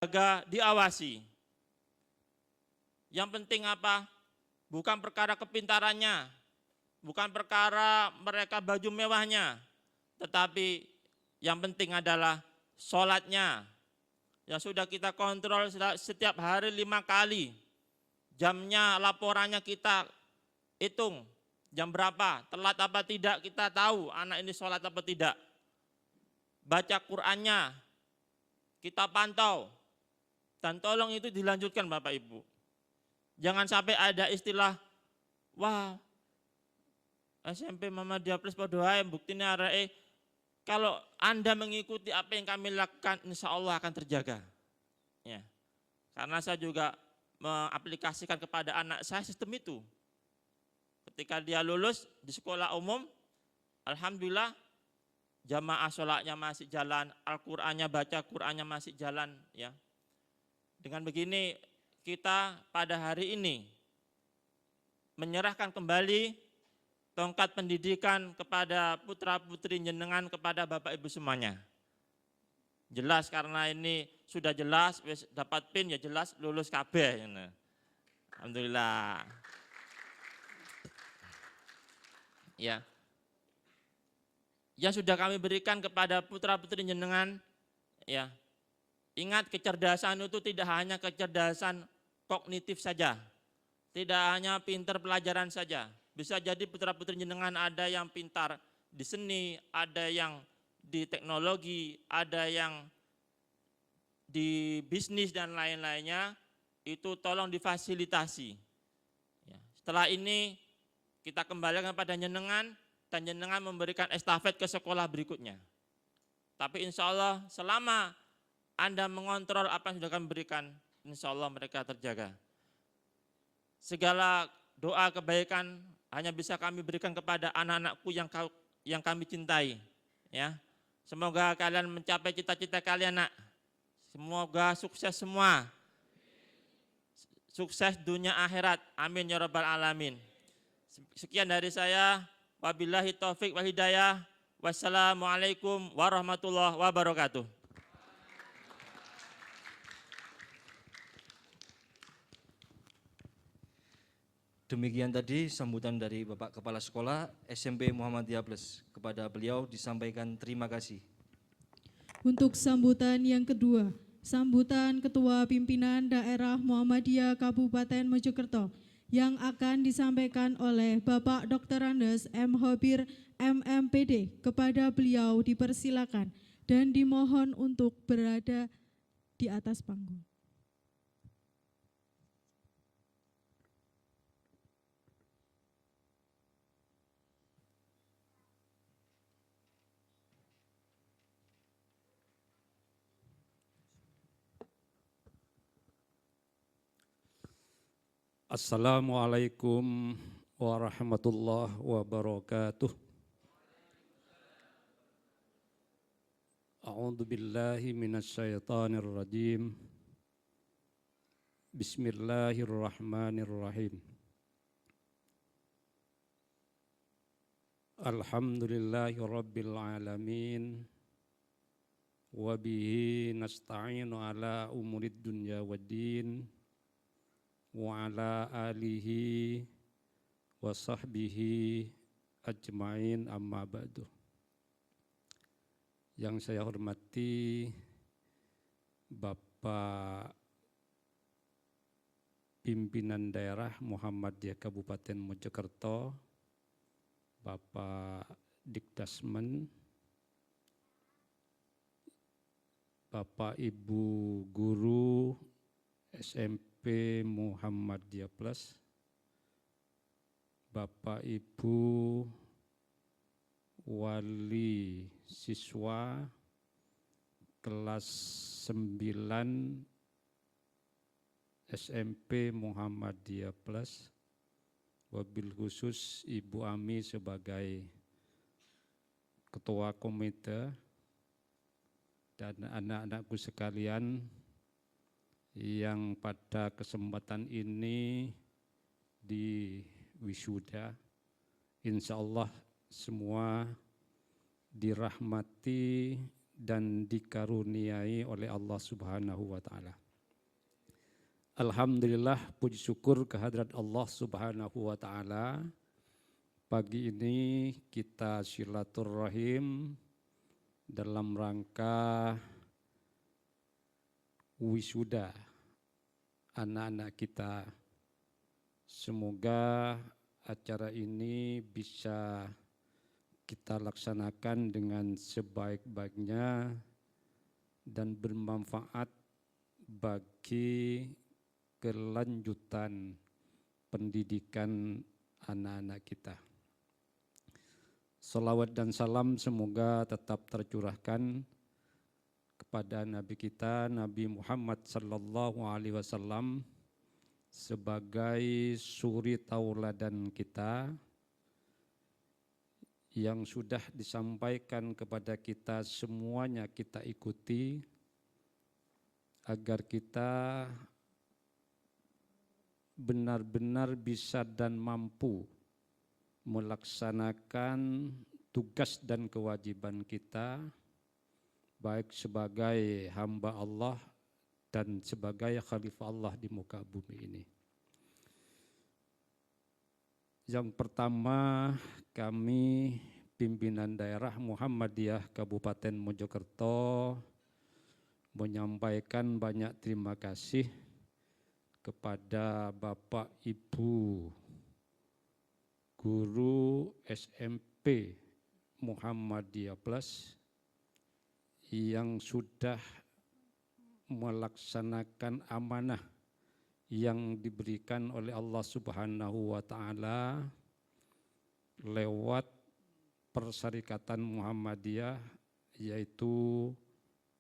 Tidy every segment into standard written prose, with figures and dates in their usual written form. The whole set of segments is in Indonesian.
dijaga, diawasi. Yang penting apa? Bukan perkara kepintarannya, bukan perkara mereka baju mewahnya, tetapi yang penting adalah sholatnya. Yang sudah kita kontrol setiap hari 5 kali. Jamnya, laporannya kita hitung. Jam berapa, telat apa tidak kita tahu anak ini sholat apa tidak. Baca Qur'annya, kita pantau. Dan tolong itu dilanjutkan Bapak Ibu. Jangan sampai ada istilah, wah SMP Muhammadiyah Plus podoai buktinya arae. Kalau Anda mengikuti apa yang kami lakukan, insya Allah akan terjaga. Ya. Karena saya juga mengaplikasikan kepada anak saya sistem itu. Ketika dia lulus di sekolah umum, alhamdulillah jamaah sholatnya masih jalan, Al-Qur'annya baca Qur'annya masih jalan. Ya. Dengan begini kita pada hari ini menyerahkan kembali tongkat pendidikan kepada putra-putri jenengan, kepada Bapak Ibu semuanya. Jelas karena ini sudah jelas, dapat PIN ya jelas lulus kabeh. Alhamdulillah. Ya. Yang sudah kami berikan kepada putra-putri jenengan, ya. Ingat, kecerdasan itu tidak hanya kecerdasan kognitif saja. Tidak hanya pintar pelajaran saja. Bisa jadi putra-putri jenengan ada yang pintar di seni, ada yang di teknologi, ada yang di bisnis dan lain-lainnya. Itu tolong difasilitasi. Ya. Setelah ini kita kembalikan kepada jenengan dan jenengan memberikan estafet ke sekolah berikutnya. Tapi insya Allah selama Anda mengontrol apa yang sudah kami berikan, insya Allah mereka terjaga. Segala doa kebaikan hanya bisa kami berikan kepada anak-anakku yang kami cintai. Ya, semoga kalian mencapai cita-cita kalian, nak. Semoga sukses semua. Sukses dunia akhirat. Amin ya rabbal alamin. Sekian dari saya. Wabillahi taufik wal hidayah. Wassalamualaikum warahmatullahi wabarakatuh. Demikian tadi sambutan dari Bapak Kepala Sekolah SMP Muhammadiyah Plus. Kepada beliau disampaikan terima kasih. Untuk sambutan yang kedua, sambutan Ketua Pimpinan Daerah Muhammadiyah Kabupaten Mojokerto yang akan disampaikan oleh Bapak Dr. Andes M. Hobir MMPD. Kepada beliau dipersilakan dan dimohon untuk berada di atas panggung. Assalamualaikum warahmatullahi wabarakatuh. A'udzu billahi minasyaitonir rajim. Bismillahirrahmanirrahim. Alhamdulillahi rabbil alamin. Wa bihi nasta'inu ala umurid dunya waddin. Wa ala alihi wa sahbihi ajmain amma ba'du. Yang saya hormati Bapak Pimpinan Daerah Muhammadiyah Kabupaten Mojokerto, Bapak Dikdasmen, Bapak Ibu Guru SMP Muhammadiyah Plus, Bapak Ibu Wali Siswa kelas 9 SMP Muhammadiyah Plus, wabil khusus Ibu Ami sebagai Ketua Komite, dan anak-anakku sekalian yang pada kesempatan ini di wisuda, insya Allah semua dirahmati, dan dikaruniai oleh Allah Subhanahu wa taala. Alhamdulillah, puji syukur kehadirat Allah Subhanahu wa taala. Pagi ini kita silaturahim dalam rangka wisuda anak-anak kita. Semoga acara ini bisa kita laksanakan dengan sebaik-baiknya dan bermanfaat bagi kelanjutan pendidikan anak-anak kita. Salawat dan salam semoga tetap tercurahkan kepada Nabi kita, Nabi Muhammad sallallahu alaihi wasallam, sebagai suri tauladan kita yang sudah disampaikan kepada kita semuanya kita ikuti agar kita benar-benar bisa dan mampu melaksanakan tugas dan kewajiban kita baik sebagai hamba Allah dan sebagai khalifah Allah di muka bumi ini. Yang pertama, kami pimpinan daerah Muhammadiyah Kabupaten Mojokerto menyampaikan banyak terima kasih kepada Bapak Ibu guru SMP Muhammadiyah Plus yang sudah melaksanakan amanah yang diberikan oleh Allah Subhanahu wa taala lewat Persyarikatan Muhammadiyah, yaitu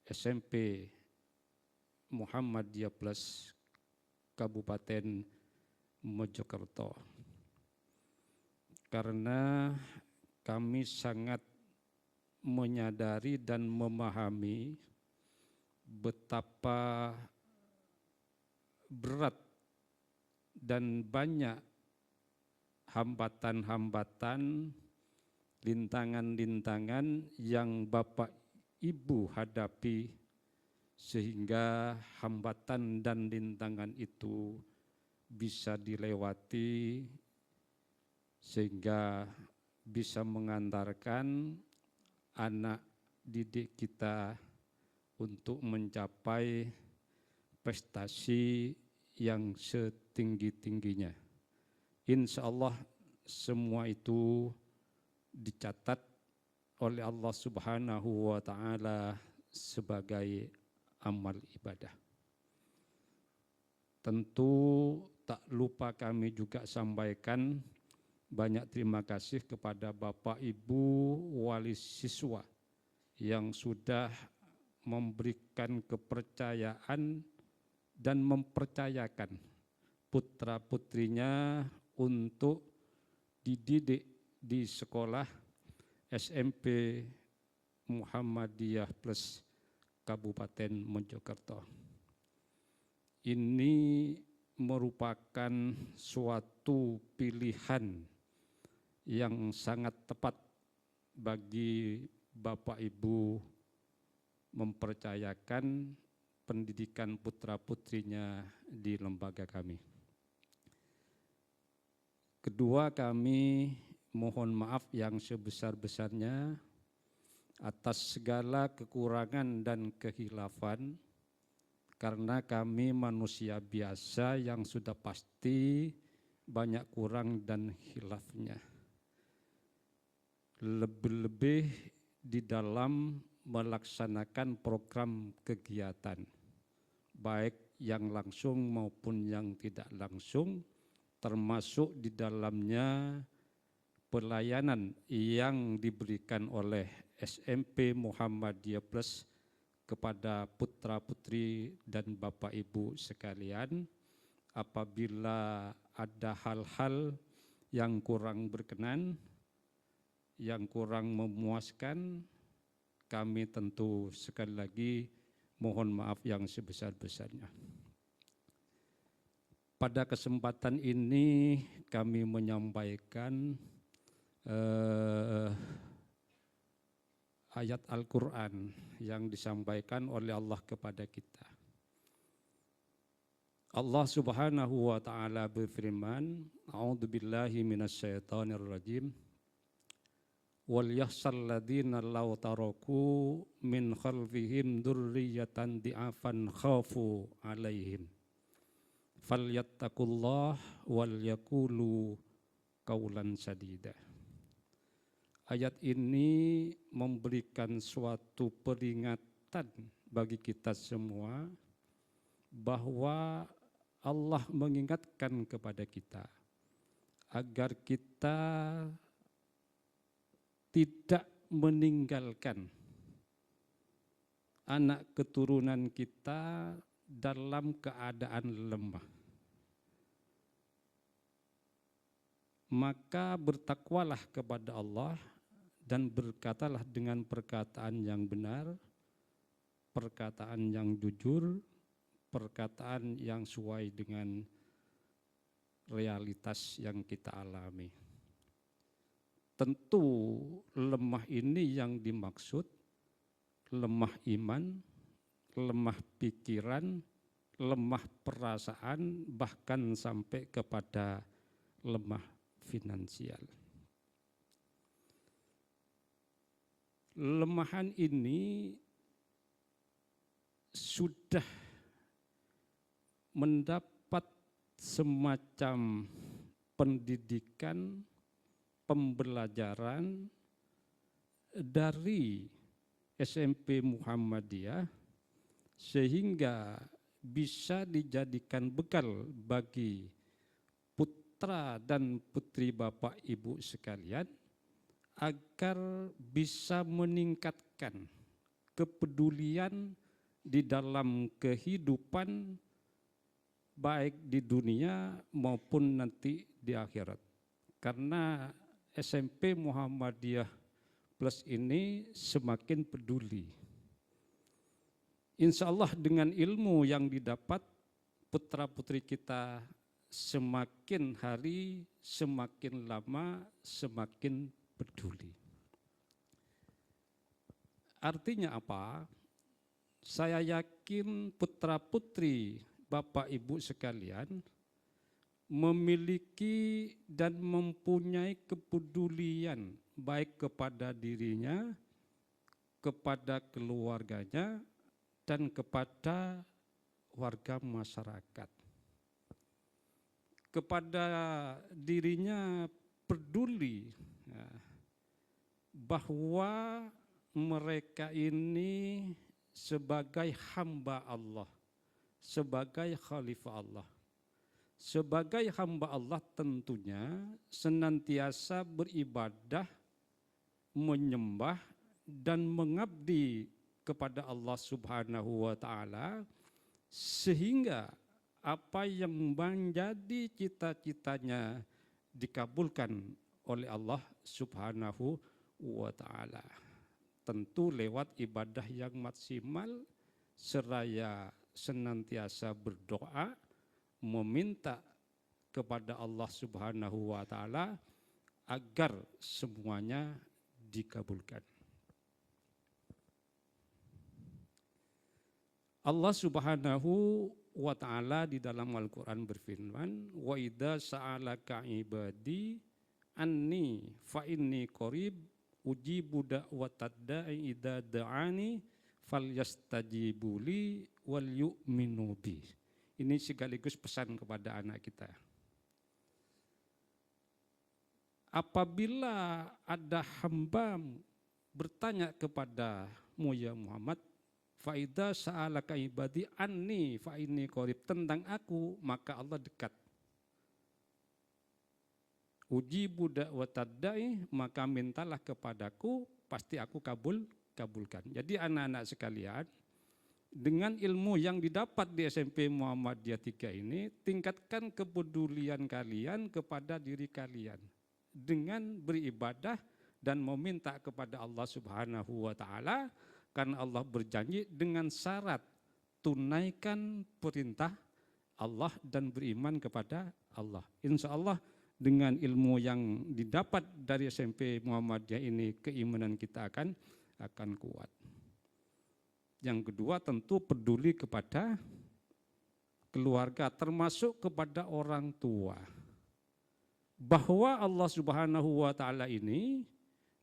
SMP Muhammadiyah Plus Kabupaten Mojokerto. Karena kami sangat menyadari dan memahami betapa berat dan banyak hambatan-hambatan, lintangan-lintangan yang Bapak Ibu hadapi, sehingga hambatan dan lintangan itu bisa dilewati sehingga bisa mengantarkan anak didik kita untuk mencapai prestasi yang setinggi-tingginya. Insya Allah semua itu dicatat oleh Allah Subhanahu wa taala sebagai amal ibadah. Tentu tak lupa kami juga sampaikan banyak terima kasih kepada Bapak Ibu wali siswa yang sudah memberikan kepercayaan dan mempercayakan putra-putrinya untuk dididik di sekolah SMP Muhammadiyah Plus Kabupaten Mojokerto. Ini merupakan suatu pilihan yang sangat tepat bagi Bapak Ibu mempercayakan pendidikan putra-putrinya di lembaga kami. Kedua, kami mohon maaf yang sebesar-besarnya atas segala kekurangan dan kehilafan, karena kami manusia biasa yang sudah pasti banyak kurang dan hilafnya. Lebih-lebih di dalam melaksanakan program kegiatan, baik yang langsung maupun yang tidak langsung, termasuk di dalamnya pelayanan yang diberikan oleh SMP Muhammadiyah Plus kepada putra-putri dan Bapak Ibu sekalian. Apabila ada hal-hal yang kurang berkenan, yang kurang memuaskan, kami tentu sekali lagi mohon maaf yang sebesar-besarnya. Pada kesempatan ini kami menyampaikan ayat Al-Quran yang disampaikan oleh Allah kepada kita. Allah Subhanahu wa taala berfirman, A'udzubillahi minasyaitonirrajim. Wal yahsal ladzina law taraku min khalfihim dzurriyyatan di'afan khafu 'alaihim. Falyattaqullah wal yaqulu qaulan sadida. Ayat ini memberikan suatu peringatan bagi kita semua bahwa Allah mengingatkan kepada kita agar kita tidak meninggalkan anak keturunan kita dalam keadaan lemah. Maka bertakwalah kepada Allah dan berkatalah dengan perkataan yang benar, perkataan yang jujur, perkataan yang sesuai dengan realitas yang kita alami. Tentu lemah ini yang dimaksud lemah iman, lemah pikiran, lemah perasaan, bahkan sampai kepada lemah finansial. Lemahan ini sudah mendapat semacam pendidikan, pembelajaran dari SMP Muhammadiyah sehingga bisa dijadikan bekal bagi putra dan putri Bapak Ibu sekalian agar bisa meningkatkan kepedulian di dalam kehidupan baik di dunia maupun nanti di akhirat. Karena SMP Muhammadiyah Plus ini semakin peduli. Insya Allah dengan ilmu yang didapat, putra-putri kita semakin hari, semakin lama, semakin peduli. Artinya apa? Saya yakin putra-putri Bapak Ibu sekalian memiliki dan mempunyai kepedulian baik kepada dirinya, kepada keluarganya, dan kepada warga masyarakat. Kepada dirinya peduli bahwa mereka ini sebagai hamba Allah, sebagai khalifah Allah. Sebagai hamba Allah tentunya senantiasa beribadah, menyembah dan mengabdi kepada Allah Subhanahu wa taala sehingga apa yang menjadi cita-citanya dikabulkan oleh Allah Subhanahu wa taala. Tentu lewat ibadah yang maksimal seraya senantiasa berdoa meminta kepada Allah Subhanahu wa taala agar semuanya dikabulkan. Allah Subhanahu wa taala di dalam Al-Qur'an berfirman, "Wa idza sa'alaka ibadi anni fa inni qarib ujibu da'watad da'i idza da'ani falyastajibu li wal yu'minu bi." Ini sekaligus pesan kepada anak kita. Apabila ada hamba bertanya kepadamu ya Muhammad, faida sa'alaka ibadi anni fa inni qarib, tentang aku maka Allah dekat. Ujibu da'watad da'i, maka mintalah kepadaku pasti aku kabulkan. Jadi anak-anak sekalian, dengan ilmu yang didapat di SMP Muhammadiyah 3 ini, tingkatkan kepedulian kalian kepada diri kalian dengan beribadah dan meminta kepada Allah Subhanahu wa taala, karena Allah berjanji dengan syarat tunaikan perintah Allah dan beriman kepada Allah. Insya Allah dengan ilmu yang didapat dari SMP Muhammadiyah ini, keimanan kita akan akan kuat. Yang kedua tentu peduli kepada keluarga, termasuk kepada orang tua. Bahwa Allah Subhanahu wa Ta'ala ini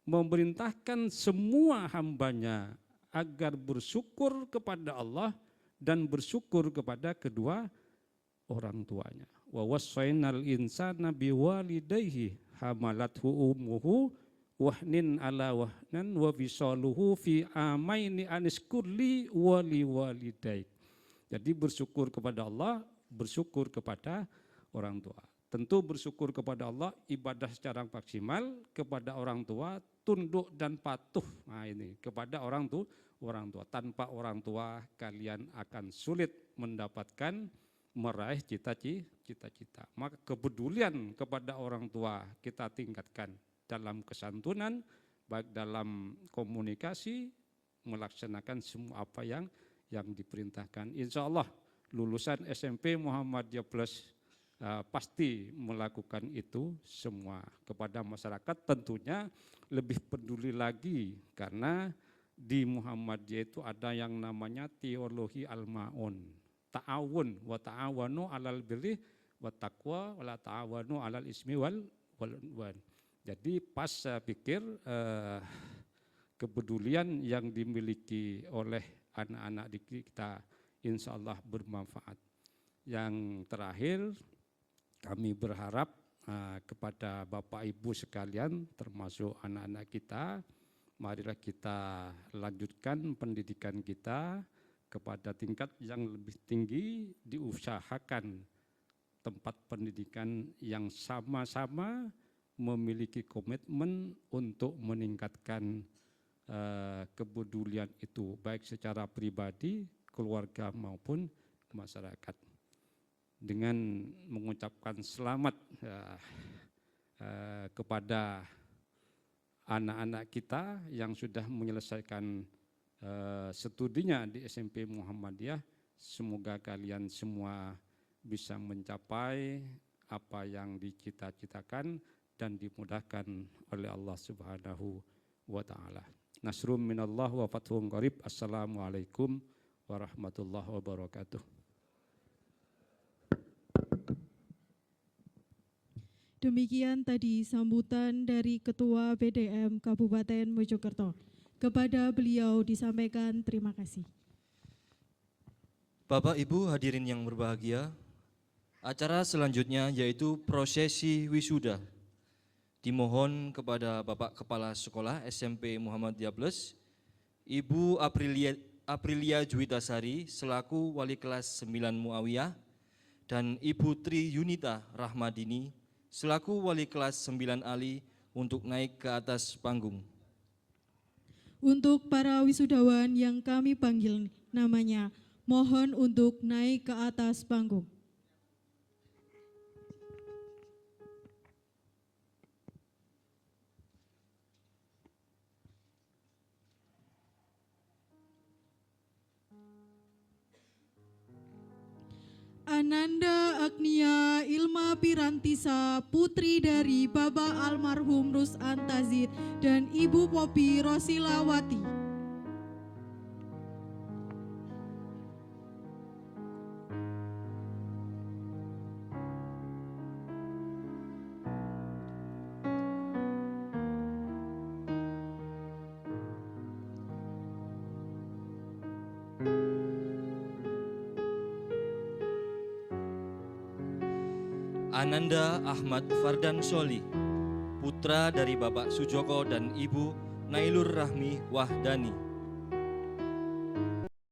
memerintahkan semua hambanya agar bersyukur kepada Allah dan bersyukur kepada kedua orang tuanya. Wa wassaynal insana biwalidayhi hamalathu ummuhu wahnin ala wahnan wa fisaluhu fi amaini aniskurli wali walidaik. Jadi bersyukur kepada Allah, bersyukur kepada orang tua. Tentu bersyukur kepada Allah, ibadah secara maksimal, kepada orang tua, tunduk dan patuh. Nah ini, kepada orang tua. Tanpa orang tua kalian akan sulit mendapatkan, meraih cita-cita. Maka kepedulian kepada orang tua kita tingkatkan dalam kesantunan, baik dalam komunikasi, melaksanakan semua apa yang diperintahkan. Insya Allah lulusan SMP Muhammadiyah Plus pasti melakukan itu semua. Kepada masyarakat tentunya lebih peduli lagi, karena di Muhammadiyah itu ada yang namanya teologi al-ma'un, ta'awun wa ta'awanu alal birri wa taqwa wa la ta'awanu alal ismi wal udwan. Jadi pas saya pikir kepedulian yang dimiliki oleh anak-anak kita insya Allah bermanfaat. Yang terakhir, kami berharap kepada Bapak Ibu sekalian, termasuk anak-anak kita, marilah kita lanjutkan pendidikan kita kepada tingkat yang lebih tinggi, diusahakan tempat pendidikan yang sama-sama memiliki komitmen untuk meningkatkan kepedulian itu, baik secara pribadi, keluarga maupun masyarakat. Dengan mengucapkan selamat kepada anak-anak kita yang sudah menyelesaikan studinya di SMP Muhammadiyah, semoga kalian semua bisa mencapai apa yang dicita-citakan dan dimudahkan oleh Allah Subhanahu wa Ta'ala. Nasrum minallah wa fathun qarib. Assalamualaikum warahmatullahi wabarakatuh. Demikian tadi sambutan dari Ketua BDM Kabupaten Mojokerto. Kepada beliau disampaikan terima kasih. Bapak Ibu hadirin yang berbahagia, acara selanjutnya yaitu prosesi wisuda. Dimohon kepada Bapak Kepala Sekolah SMP Muhammadiyah Plus, Ibu Aprilia Juwitasari selaku Wali Kelas 9 Muawiyah, dan Ibu Tri Yunita Rahmadini selaku Wali Kelas 9 Ali untuk naik ke atas panggung. Untuk para wisudawan yang kami panggil namanya, mohon untuk naik ke atas panggung. Ananda Agnia Ilma Pirantisa, putri dari Bapak almarhum Rus Antazid dan Ibu Popi Rosilawati. Ananda Ahmad Fardan Soli, putra dari Bapak Sujoko dan Ibu Nailur Rahmi Wahdani.